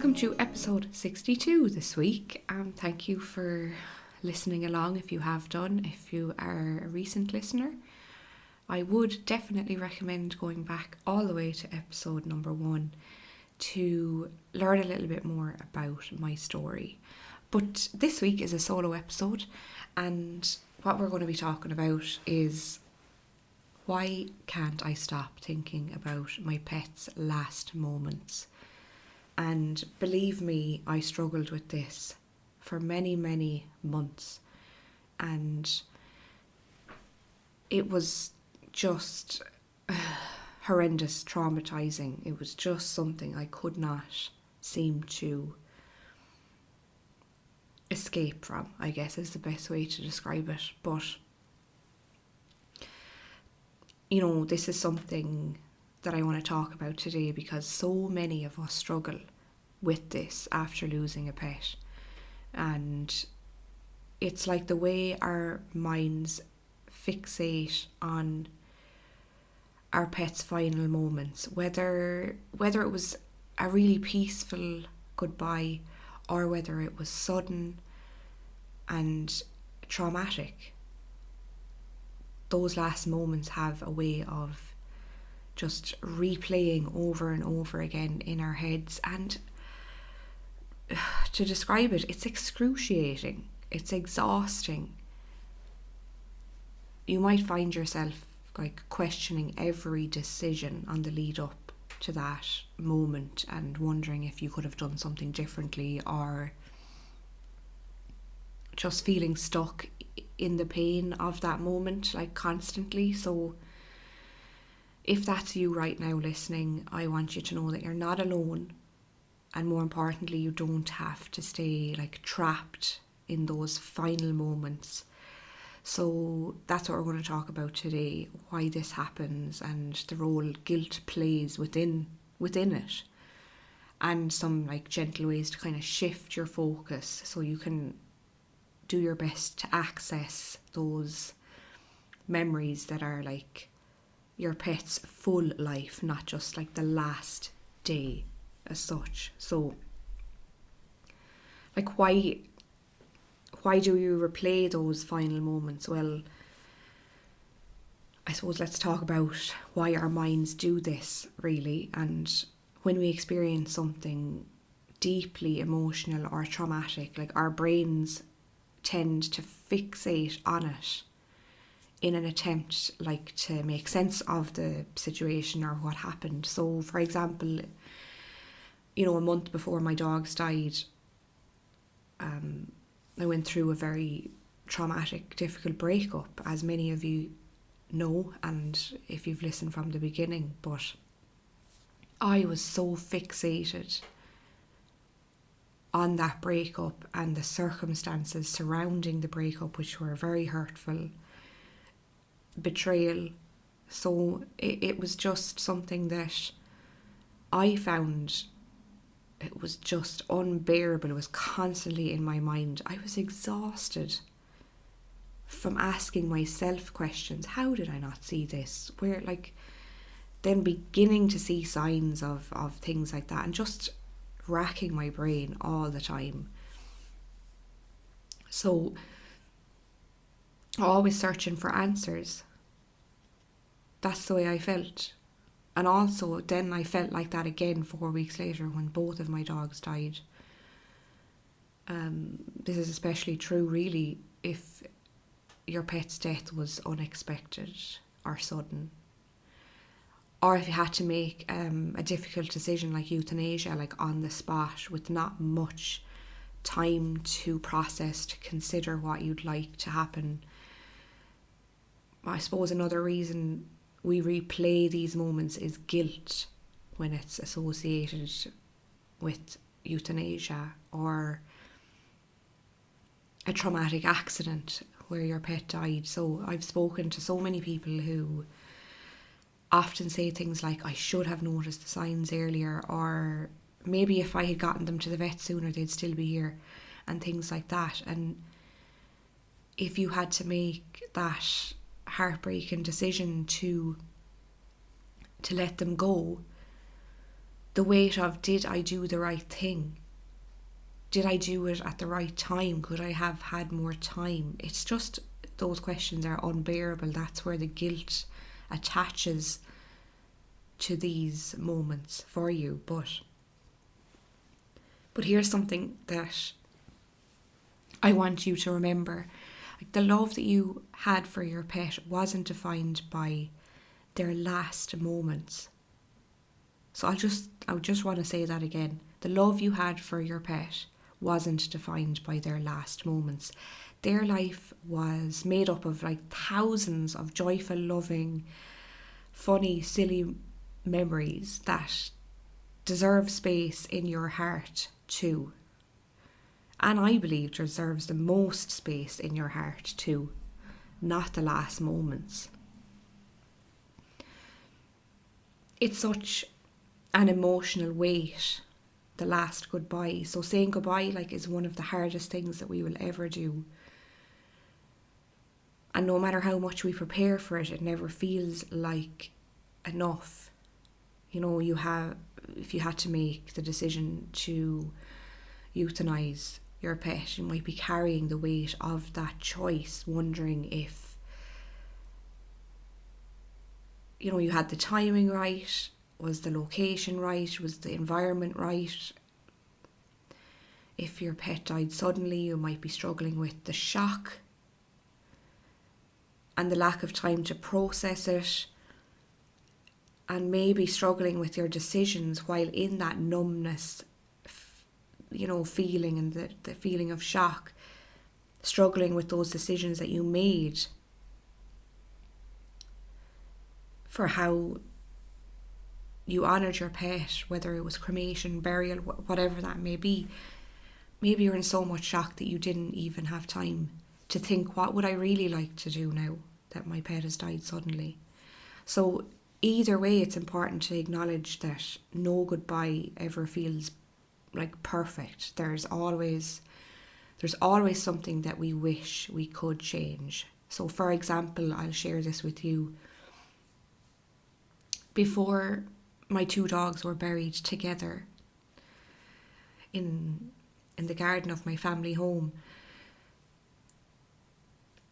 welcome to episode 62 this week. Thank you for listening along if you have done. If you are a recent listener, I would definitely recommend going back all the way to episode number 1 to learn a little bit more about my story. But this week is a solo episode, and what we're going to be talking about is why can't I stop thinking about my pet's last moments? And believe me, I struggled with this for many, many months. And it was just horrendous, traumatizing. It was just something I could not seem to escape from, I guess is the best way to describe it. But, you know, this is something that I want to talk about today because so many of us struggle with this after losing a pet. And it's like the way our minds fixate on our pet's final moments, whether it was a really peaceful goodbye or whether it was sudden and traumatic. Those last moments have a way of just replaying over and over again in our heads, and to describe it, it's excruciating, it's exhausting. You might find yourself like questioning every decision on the lead up to that moment and wondering if you could have done something differently, or just feeling stuck in the pain of that moment, like constantly. So if that's you right now listening, I want you to know that you're not alone, and more importantly, you don't have to stay like trapped in those final moments. So that's what we're going to talk about today, why this happens and the role guilt plays within it, and some like gentle ways to kind of shift your focus so you can do your best to access those memories that are like your pet's full life, not just like the last day as such. So like why do you replay those final moments? Well, I suppose let's talk about why our minds do this really. And when we experience something deeply emotional or traumatic, like our brains tend to fixate on it in an attempt like to make sense of the situation or what happened. So for example, you know, a month before my dogs died, I went through a very traumatic, difficult breakup, as many of you know, and if you've listened from the beginning. But I was so fixated on that breakup and the circumstances surrounding the breakup, which were very hurtful, betrayal. So it was just something that I found, it was just unbearable. It was constantly in my mind. I was exhausted from asking myself questions. How did I not see this? Where, like, then beginning to see signs of things like that, and just racking my brain all the time. So always searching for answers. That's the way I felt. And also then I felt like that again 4 weeks later when both of my dogs died. This is especially true really if your pet's death was unexpected or sudden, or if you had to make a difficult decision like euthanasia, like on the spot, with not much time to process, to consider what you'd like to happen. I suppose another reason we replay these moments is guilt when it's associated with euthanasia or a traumatic accident where your pet died. So I've spoken to so many people who often say things like, I should have noticed the signs earlier, or maybe if I had gotten them to the vet sooner they'd still be here, and things like that. And if you had to make that heartbreaking decision to let them go, the weight of, did I do the right thing? Did I do it at the right time? Could I have had more time? It's just, those questions are unbearable. That's where the guilt attaches to these moments for you. But here's something that I want you to remember. Like, the love that you had for your pet wasn't defined by their last moments. So I just want to say that again. The love you had for your pet wasn't defined by their last moments. Their life was made up of like thousands of joyful, loving, funny, silly memories that deserve space in your heart too. And I believe deserves the most space in your heart too, not the last moments. It's such an emotional weight, the last goodbye. So saying goodbye is one of the hardest things that we will ever do. And no matter how much we prepare for it, it never feels like enough. If you had to make the decision to euthanize your pet, you might be carrying the weight of that choice, wondering if you had the timing right, was the location right, was the environment right. If your pet died suddenly, you might be struggling with the shock and the lack of time to process it, and maybe struggling with your decisions while in that numbness, feeling, and the feeling of shock, struggling with those decisions that you made for how you honoured your pet, whether it was cremation, burial, whatever that may be. Maybe you're in so much shock that you didn't even have time to think, what would I really like to do now that my pet has died suddenly? So either way, it's important to acknowledge that no goodbye ever feels like perfect. There's always something that we wish we could change. So for example, I'll share this with you. Before my two dogs were buried together in the garden of my family home,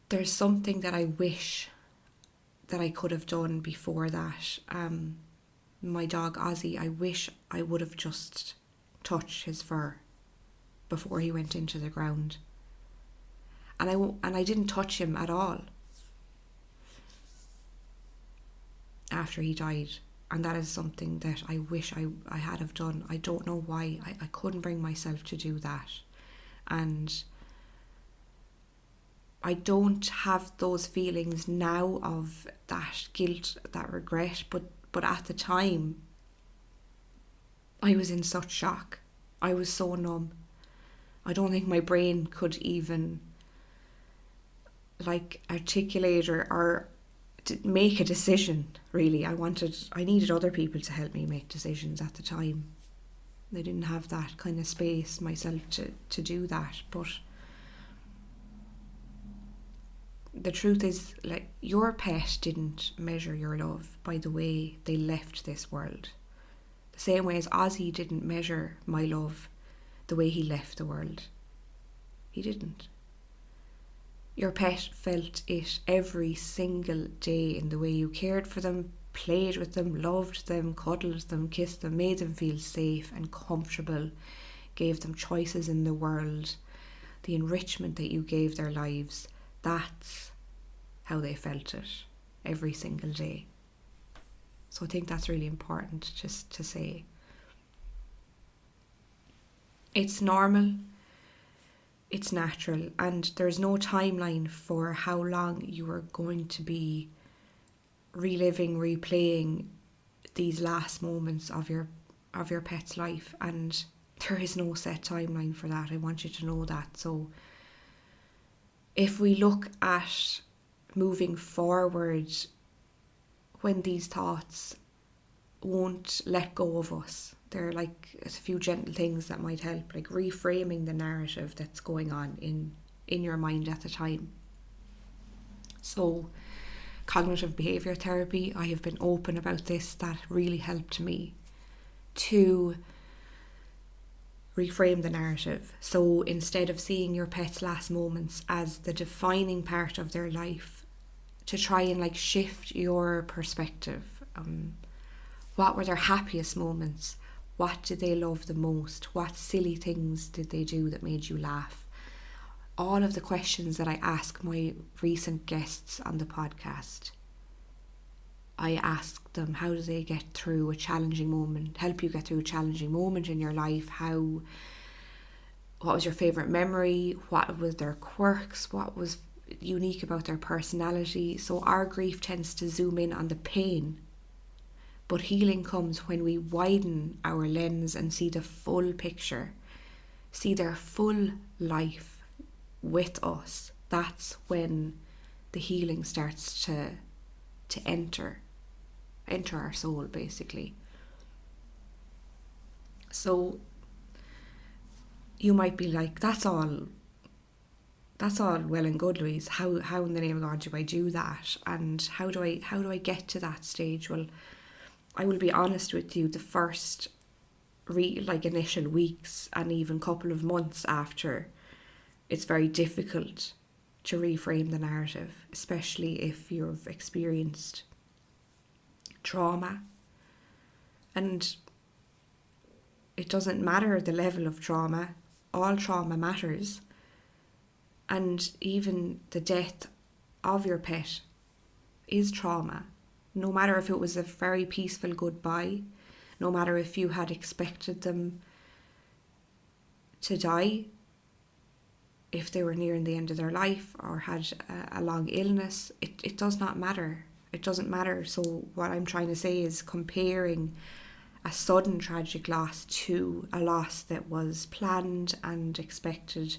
there's something that I wish that I could have done before that. My dog Ozzy, I wish I would have just touched his fur before he went into the ground. And I didn't touch him at all after he died. And that is something that I wish I had have done. I don't know why. I couldn't bring myself to do that. And I don't have those feelings now of that guilt, that regret, but at the time, I was in such shock. I was so numb. I don't think my brain could even articulate or make a decision, really. I needed other people to help me make decisions at the time. I didn't have that kind of space myself to do that. But the truth is, your pet didn't measure your love by the way they left this world. The same way as Ozzy didn't measure my love the way he left the world. He didn't. Your pet felt it every single day in the way you cared for them, played with them, loved them, cuddled them, kissed them, made them feel safe and comfortable, gave them choices in the world, the enrichment that you gave their lives. That's how they felt it every single day. So I think that's really important just to say. It's normal. It's natural, and there's no timeline for how long you are going to be reliving, replaying these last moments of your pet's life, and there is no set timeline for that. I want you to know that. So if we look at moving forward, when these thoughts won't let go of us, there are a few gentle things that might help, like reframing the narrative that's going on in your mind at the time. So cognitive behaviour therapy, I have been open about this, that really helped me to reframe the narrative. So instead of seeing your pet's last moments as the defining part of their life, to try and like shift your perspective. What were their happiest moments? What did they love the most? What silly things did they do that made you laugh? All of the questions that I ask my recent guests on the podcast, I ask them, how do they get through a challenging moment, help you get through a challenging moment in your life? What was your favourite memory? What was their quirks? What was unique about their personality? So our grief tends to zoom in on the pain, but healing comes when we widen our lens and see the full picture, see their full life with us. That's when the healing starts to enter our soul, basically. So you might be like, that's all well and good, Louise. How in the name of God do I do that? And how do I get to that stage? Well, I will be honest with you, the first initial weeks and even couple of months after, it's very difficult to reframe the narrative, especially if you've experienced trauma. And it doesn't matter the level of trauma, all trauma matters. And even the death of your pet is trauma. No matter if it was a very peaceful goodbye, no matter if you had expected them to die, if they were nearing the end of their life or had a long illness, it does not matter. It doesn't matter. So what I'm trying to say is comparing a sudden tragic loss to a loss that was planned and expected,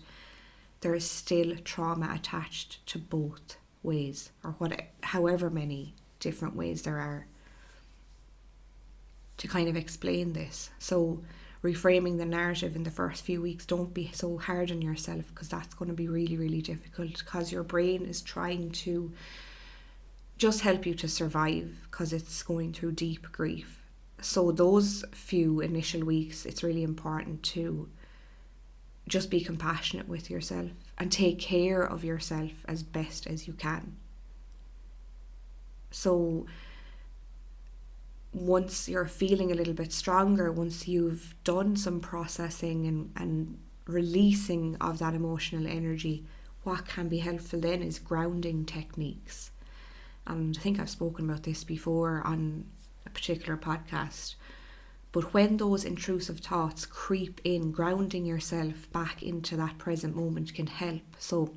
there is still trauma attached to both ways, or however many different ways there are to kind of explain this. So reframing the narrative in the first few weeks, don't be so hard on yourself, because that's going to be really, really difficult, because your brain is trying to just help you to survive because it's going through deep grief. So those few initial weeks, it's really important to just be compassionate with yourself and take care of yourself as best as you can. So once you're feeling a little bit stronger, once you've done some processing and releasing of that emotional energy, what can be helpful then is grounding techniques. And I think I've spoken about this before on a particular podcast. But when those intrusive thoughts creep in, grounding yourself back into that present moment can help. So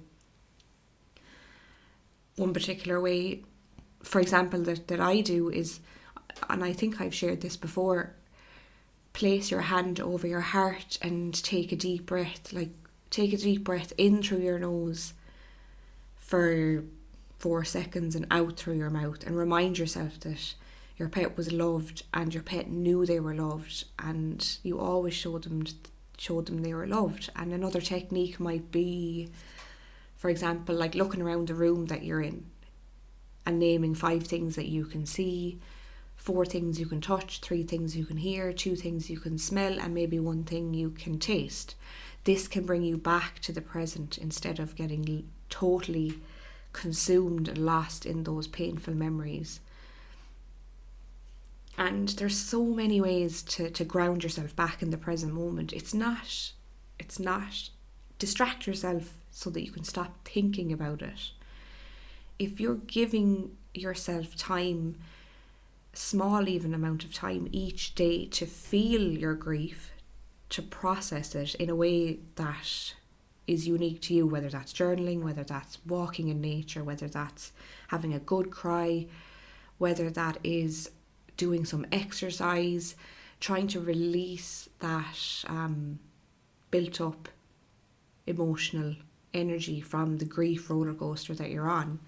one particular way, for example, that I do is, and I think I've shared this before, place your hand over your heart and take a deep breath. Like, take a deep breath in through your nose for 4 seconds and out through your mouth, and remind yourself that your pet was loved and your pet knew they were loved, and you always showed them they were loved. And another technique might be, for example, like looking around the room that you're in and naming 5 things that you can see, 4 things you can touch, 3 things you can hear, 2 things you can smell, and maybe 1 thing you can taste. This can bring you back to the present instead of getting totally consumed and lost in those painful memories. And there's so many ways to ground yourself back in the present moment. It's not distract yourself so that you can stop thinking about it. If you're giving yourself time, small even amount of time each day, to feel your grief, to process it in a way that is unique to you, whether that's journaling, whether that's walking in nature, whether that's having a good cry, whether that is doing some exercise, trying to release that built up emotional energy from the grief roller coaster that you're on,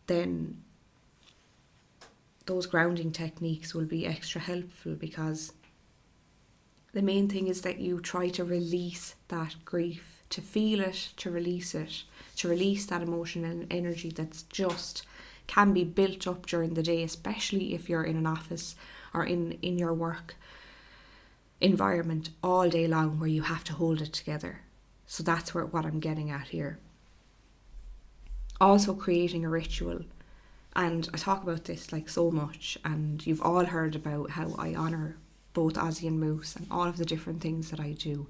then those grounding techniques will be extra helpful, because the main thing is that you try to release that grief, to feel it, to release that emotional energy that's just can be built up during the day, especially if you're in an office or in your work. environment all day long where you have to hold it together. So that's what I'm getting at here. Also creating a ritual. And I talk about this like so much, and you've all heard about how I honour both Ozzy and Moose and all of the different things that I do.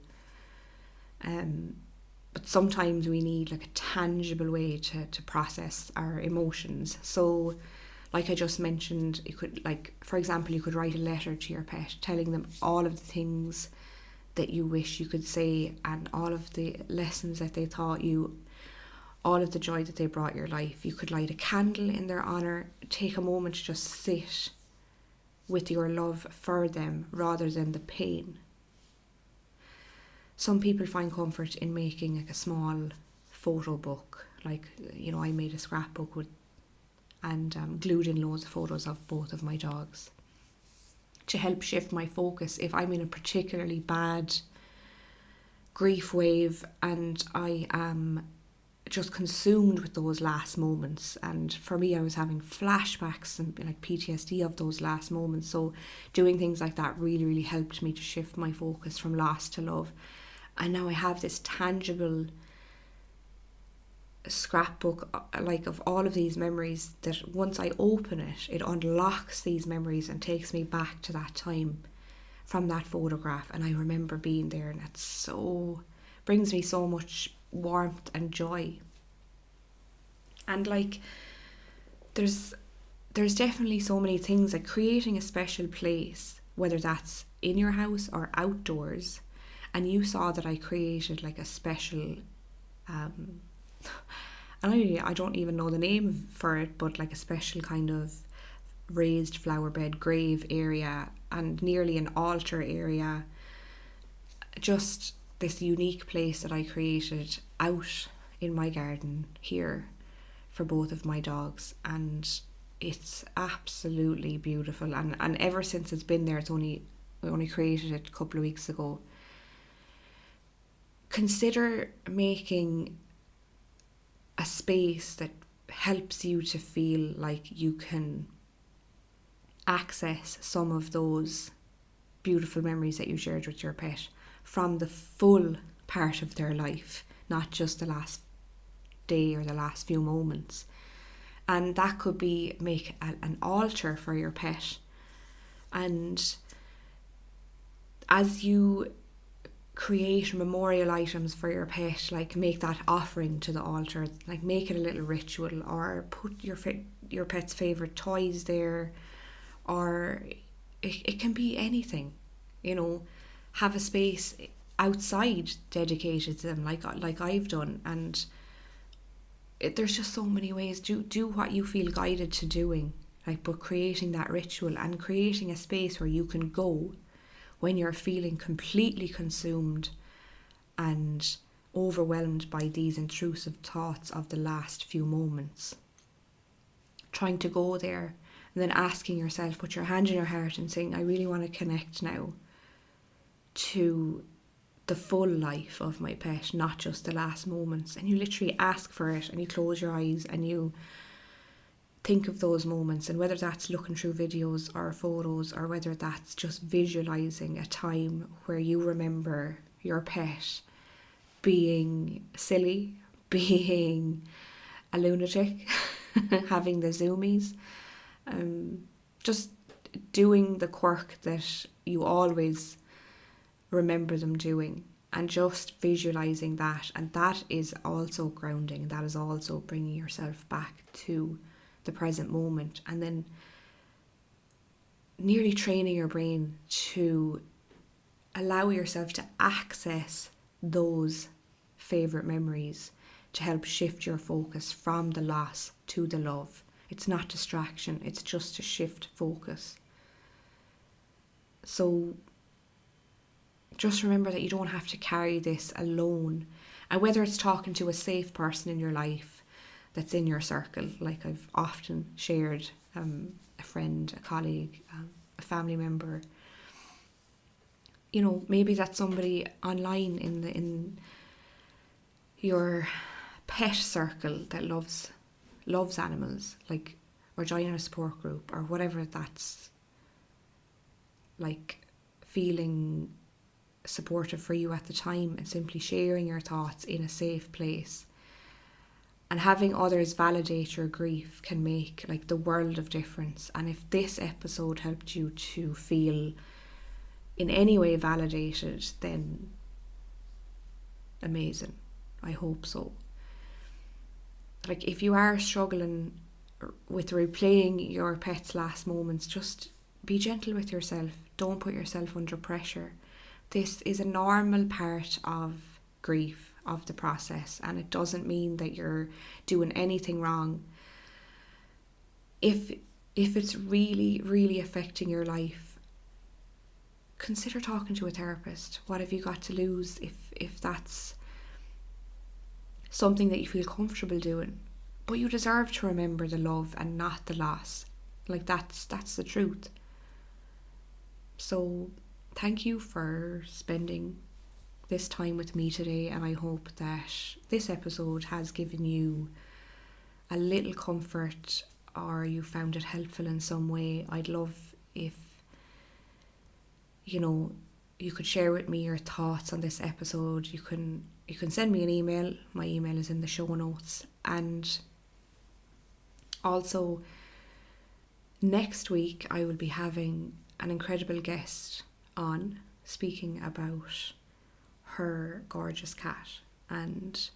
But sometimes we need like a tangible way to process our emotions. So like I just mentioned, you could, like, for example, you could write a letter to your pet telling them all of the things that you wish you could say and all of the lessons that they taught you, all of the joy that they brought your life. You could light a candle in their honour, take a moment to just sit with your love for them rather than the pain. Some people find comfort in making like a small photo book. Like, you know, I made a scrapbook and glued in loads of photos of both of my dogs to help shift my focus if I'm in a particularly bad grief wave and I am just consumed with those last moments. And for me, I was having flashbacks and like PTSD of those last moments. So doing things like that really, really helped me to shift my focus from loss to love. And now I have this tangible scrapbook like of all of these memories that once I open it, it unlocks these memories and takes me back to that time from that photograph. And I remember being there, and it so brings me so much warmth and joy. And like there's definitely so many things, like creating a special place, whether that's in your house or outdoors. And you saw that I created like a special and I don't even know the name for it, but like a special kind of raised flower bed grave area and nearly an altar area. Just this unique place that I created out in my garden here for both of my dogs, and it's absolutely beautiful. And ever since it's been there, I only created it a couple of weeks ago. Consider making a space that helps you to feel like you can access some of those beautiful memories that you shared with your pet from the full part of their life, not just the last day or the last few moments. And that could be make an altar for your pet. And as you create memorial items for your pet, like make that offering to the altar, like make it a little ritual, or put your pet's favourite toys there, or it can be anything, you know. Have a space outside dedicated to them like I've done, and there's just so many ways. Do what you feel guided to doing, like, but creating that ritual and creating a space where you can go when you're feeling completely consumed and overwhelmed by these intrusive thoughts of the last few moments. Trying to go there and then asking yourself, put your hand in your heart and saying, I really want to connect now to the full life of my pet, not just the last moments. And you literally ask for it, and you close your eyes and you think of those moments, and whether that's looking through videos or photos, or whether that's just visualizing a time where you remember your pet being silly, being a lunatic, having the zoomies, just doing the quirk that you always remember them doing, and just visualizing that. And that is also grounding, that is also bringing yourself back to the present moment, and then nearly training your brain to allow yourself to access those favourite memories to help shift your focus from the loss to the love. It's not distraction, it's just to shift focus. So just remember that you don't have to carry this alone, and whether it's talking to a safe person in your life that's in your circle, like I've often shared, a friend, a colleague, a family member, you know, maybe that's somebody online in your pet circle that loves animals, like, or joining a support group or whatever that's like, feeling supportive for you at the time, and simply sharing your thoughts in a safe place. And having others validate your grief can make like the world of difference. And if this episode helped you to feel in any way validated, then amazing. I hope so. Like, if you are struggling with replaying your pet's last moments, just be gentle with yourself. Don't put yourself under pressure. This is a normal part of grief, of the process, and it doesn't mean that you're doing anything wrong. If it's really, really affecting your life, consider talking to a therapist. What have you got to lose if that's something that you feel comfortable doing? But you deserve to remember the love and not the loss. Like, that's the truth. So thank you for spending this time with me today, and I hope that this episode has given you a little comfort, or you found it helpful in some way. I'd love if you could share with me your thoughts on this episode. You can send me an email. My email is in the show notes. And also, next week I will be having an incredible guest on, speaking about her gorgeous cat and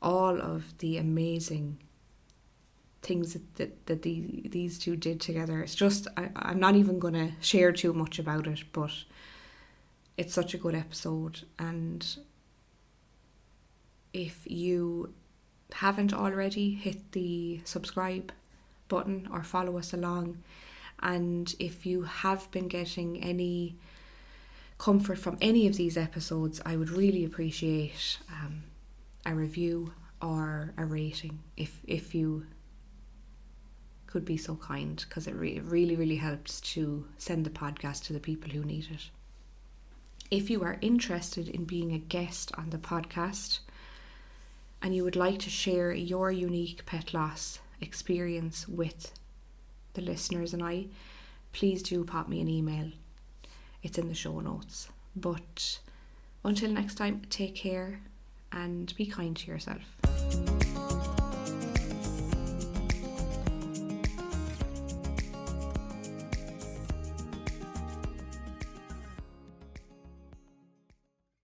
all of the amazing things that these two did together. It's just, I'm not even going to share too much about it, but it's such a good episode. And if you haven't already, hit the subscribe button or follow us along. And if you have been getting any comfort from any of these episodes, I would really appreciate a review or a rating if you could be so kind, because it really, really helps to send the podcast to the people who need it. If you are interested in being a guest on the podcast and you would like to share your unique pet loss experience with the listeners and I, please do pop me an email. It's in the show notes. But until next time, take care and be kind to yourself.